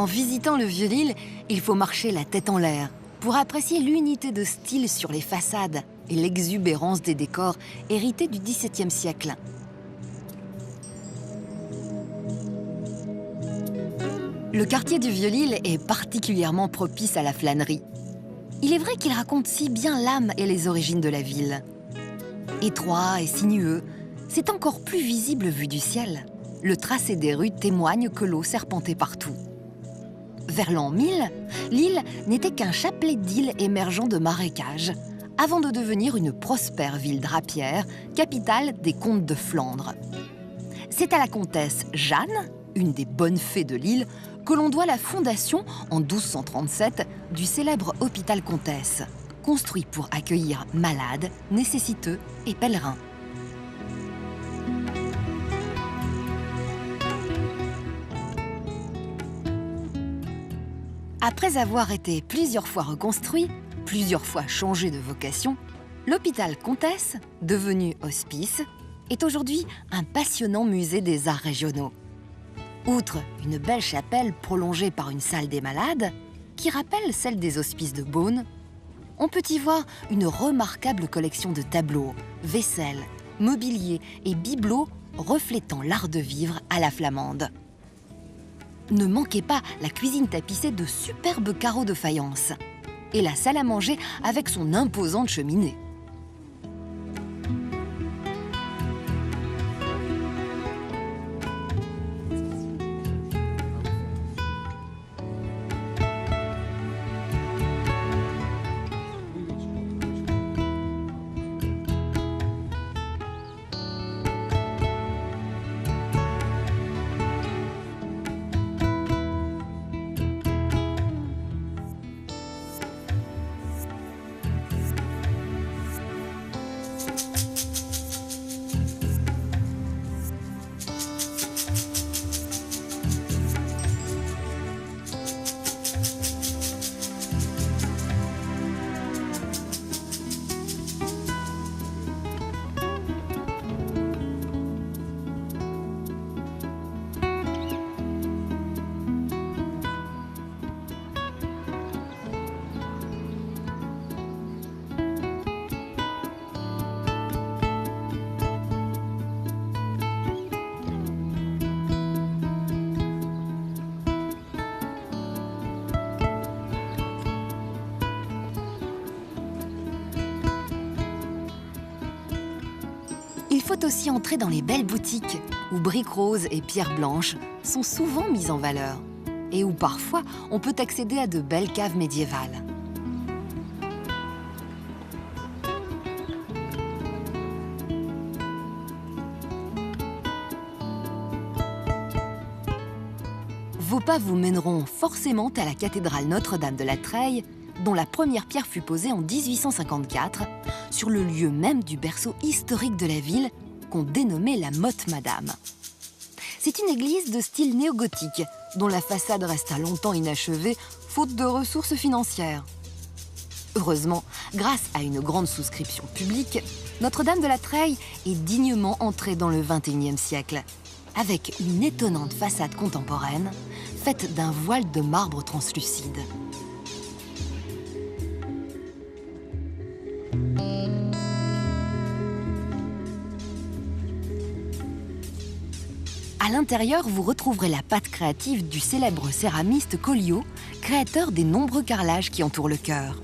En visitant le Vieux-Lille, il faut marcher la tête en l'air pour apprécier l'unité de style sur les façades et l'exubérance des décors hérités du XVIIe siècle. Le quartier du Vieux-Lille est particulièrement propice à la flânerie. Il est vrai qu'il raconte si bien l'âme et les origines de la ville. Étroit et sinueux, c'est encore plus visible vu du ciel. Le tracé des rues témoigne que l'eau serpentait partout. Vers l'an 1000, l'île n'était qu'un chapelet d'îles émergeant de marécages, avant de devenir une prospère ville drapière, capitale des comtes de Flandre. C'est à la comtesse Jeanne, une des bonnes fées de l'île, que l'on doit la fondation, en 1237, du célèbre hôpital Comtesse, construit pour accueillir malades, nécessiteux et pèlerins. Après avoir été plusieurs fois reconstruit, plusieurs fois changé de vocation, l'hôpital Comtesse, devenu hospice, est aujourd'hui un passionnant musée des arts régionaux. Outre une belle chapelle prolongée par une salle des malades, qui rappelle celle des hospices de Beaune, on peut y voir une remarquable collection de tableaux, vaisselles, mobilier et bibelots reflétant l'art de vivre à la flamande. Ne manquez pas la cuisine tapissée de superbes carreaux de faïence et la salle à manger avec son imposante cheminée. Il faut aussi entrer dans les belles boutiques, où briques roses et pierres blanches sont souvent mises en valeur, et où parfois on peut accéder à de belles caves médiévales. Vos pas vous mèneront forcément à la cathédrale Notre-Dame de la Treille, dont la première pierre fut posée en 1854, sur le lieu même du berceau historique de la ville, qu'on dénommait la Motte Madame. C'est une église de style néo-gothique, dont la façade resta longtemps inachevée, faute de ressources financières. Heureusement, grâce à une grande souscription publique, Notre-Dame de la Treille est dignement entrée dans le XXIe siècle, avec une étonnante façade contemporaine, faite d'un voile de marbre translucide. À l'intérieur, vous retrouverez la patte créative du célèbre céramiste Colliot, créateur des nombreux carrelages qui entourent le chœur.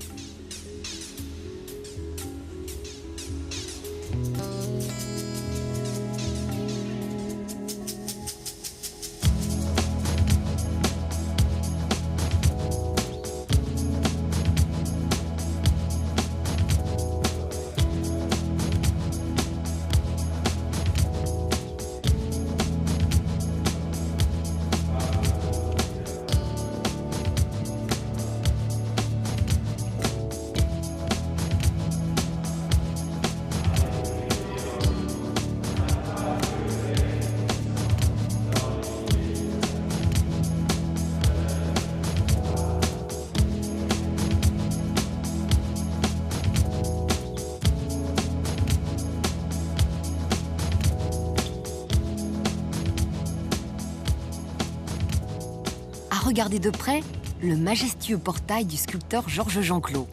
regarder de près le majestueux portail du sculpteur Georges Jeanclos,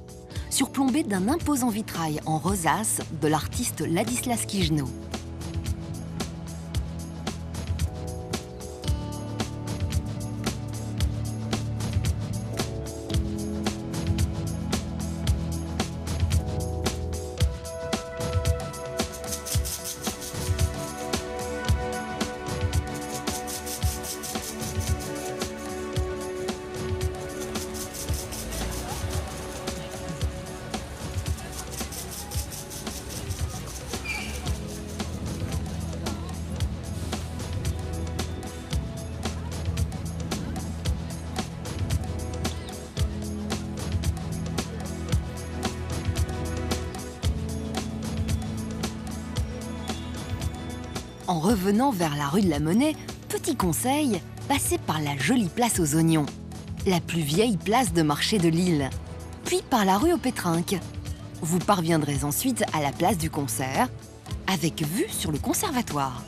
surplombé d'un imposant vitrail en rosace de l'artiste Ladislas Kijno. En revenant vers la rue de la Monnaie, petit conseil, passez par la jolie place aux Oignons, la plus vieille place de marché de Lille, puis par la rue aux Pétrinques. Vous parviendrez ensuite à la place du Concert, avec vue sur le conservatoire.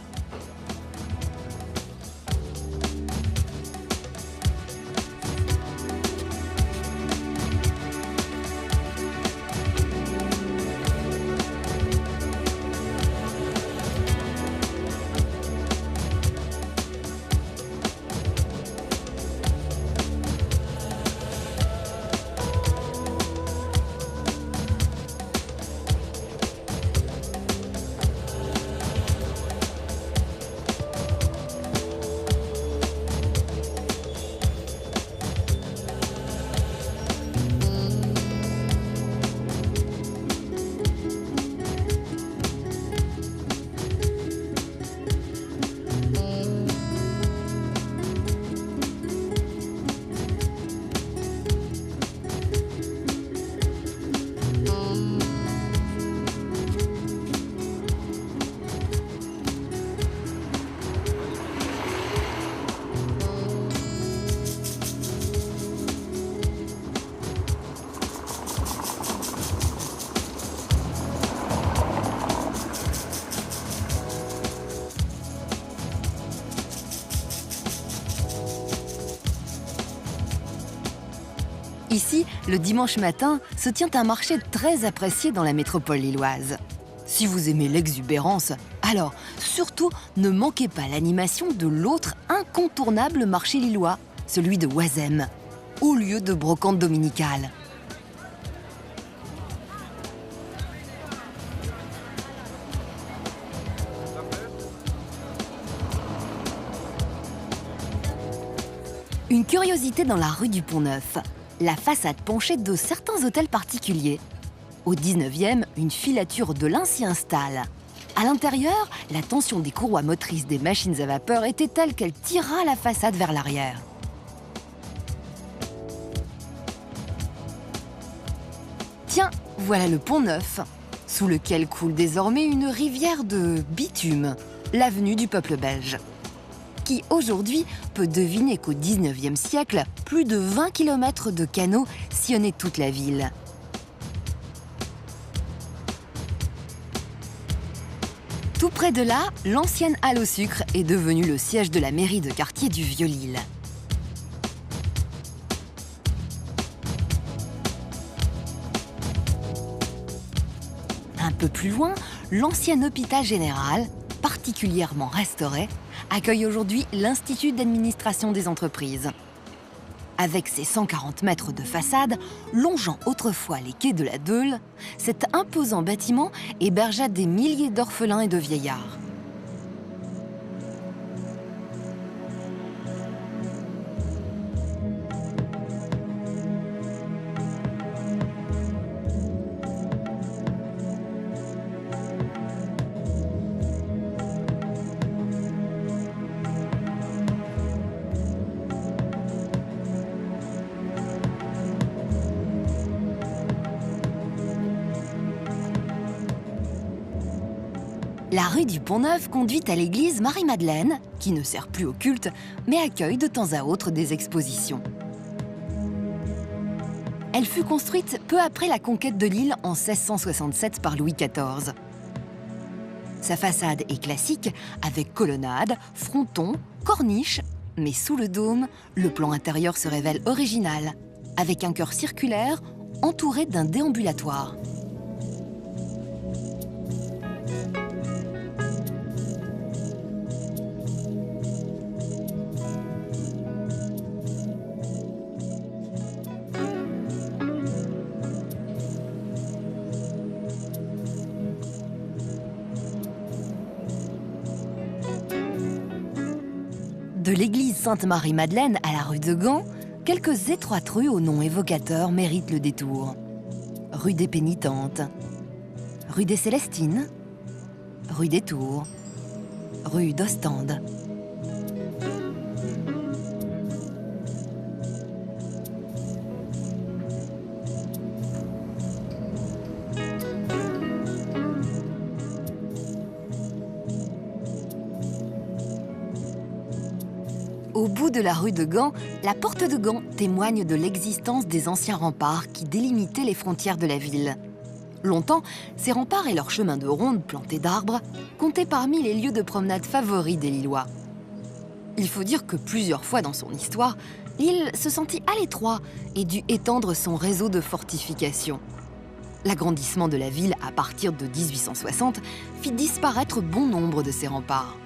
Ici, le dimanche matin, se tient un marché très apprécié dans la métropole lilloise. Si vous aimez l'exubérance, alors surtout ne manquez pas l'animation de l'autre incontournable marché lillois, celui de Oisem, au lieu de brocante dominicale. Une curiosité dans la rue du Pont-Neuf, la façade penchée de certains hôtels particuliers. Au 19e, une filature de lin s'y installe. À l'intérieur, la tension des courroies motrices des machines à vapeur était telle qu'elle tira la façade vers l'arrière. Tiens, voilà le Pont-Neuf, sous lequel coule désormais une rivière de bitume, l'avenue du peuple belge. Qui aujourd'hui peut deviner qu'au 19e siècle, plus de 20 km de canaux sillonnaient toute la ville. Tout près de là, l'ancienne halle au sucre est devenue le siège de la mairie de quartier du Vieux-Lille. Un peu plus loin, l'ancien hôpital général, particulièrement restauré, accueille aujourd'hui l'Institut d'administration des entreprises. Avec ses 140 mètres de façade, longeant autrefois les quais de la Deule, cet imposant bâtiment hébergea des milliers d'orphelins et de vieillards. La rue du Pont-Neuf conduit à l'église Marie-Madeleine, qui ne sert plus au culte, mais accueille de temps à autre des expositions. Elle fut construite peu après la conquête de l'île en 1667 par Louis XIV. Sa façade est classique, avec colonnade, fronton, corniche Mais sous le dôme, le plan intérieur se révèle original, avec un chœur circulaire entouré d'un déambulatoire. De l'église Sainte-Marie-Madeleine à la rue de Gand, quelques étroites rues au nom évocateur méritent le détour. Rue des Pénitentes, rue des Célestines, rue des Tours, rue d'Ostende. Au bout de la rue de Gand, la porte de Gand témoigne de l'existence des anciens remparts qui délimitaient les frontières de la ville. Longtemps, ces remparts et leurs chemins de ronde plantés d'arbres comptaient parmi les lieux de promenade favoris des Lillois. Il faut dire que plusieurs fois dans son histoire, l'île se sentit à l'étroit et dut étendre son réseau de fortifications. L'agrandissement de la ville à partir de 1860 fit disparaître bon nombre de ces remparts.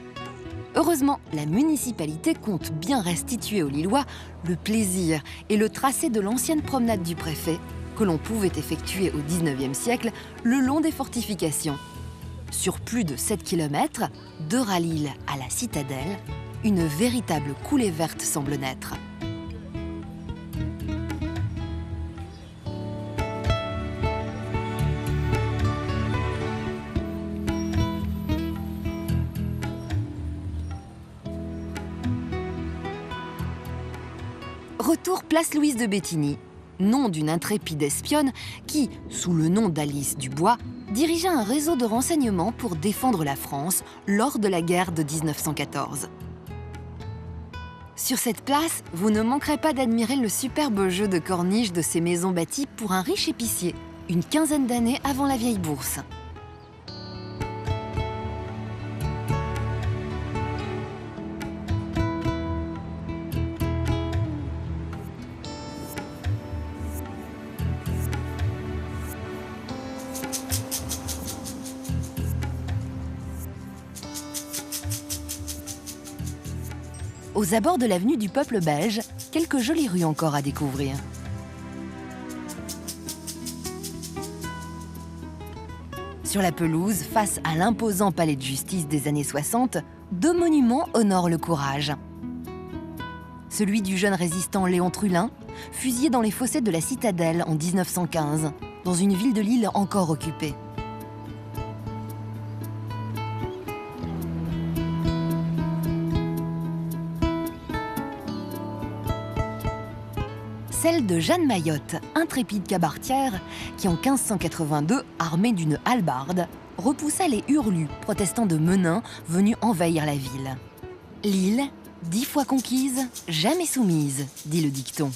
Heureusement, la municipalité compte bien restituer aux Lillois le plaisir et le tracé de l'ancienne promenade du préfet que l'on pouvait effectuer au XIXe siècle le long des fortifications. Sur plus de 7 km, de Ralil à la citadelle, une véritable coulée verte semble naître. Retour place Louise de Béthigny, nom d'une intrépide espionne qui, sous le nom d'Alice Dubois, dirigea un réseau de renseignements pour défendre la France lors de la guerre de 1914. Sur cette place, vous ne manquerez pas d'admirer le superbe jeu de corniche de ces maisons bâties pour un riche épicier, une quinzaine d'années avant la vieille bourse. Aux abords de l'avenue du Peuple belge, quelques jolies rues encore à découvrir. Sur la pelouse, face à l'imposant palais de justice des années 60, 2 monuments honorent le courage. Celui du jeune résistant Léon Trullin, fusillé dans les fossés de la citadelle en 1915, dans une ville de Lille encore occupée. Celle de Jeanne Mayotte, intrépide cabaretière, qui en 1582, armée d'une hallebarde, repoussa les hurlus protestants de Menin venus envahir la ville. L'île, 10 fois conquise, jamais soumise, dit le dicton.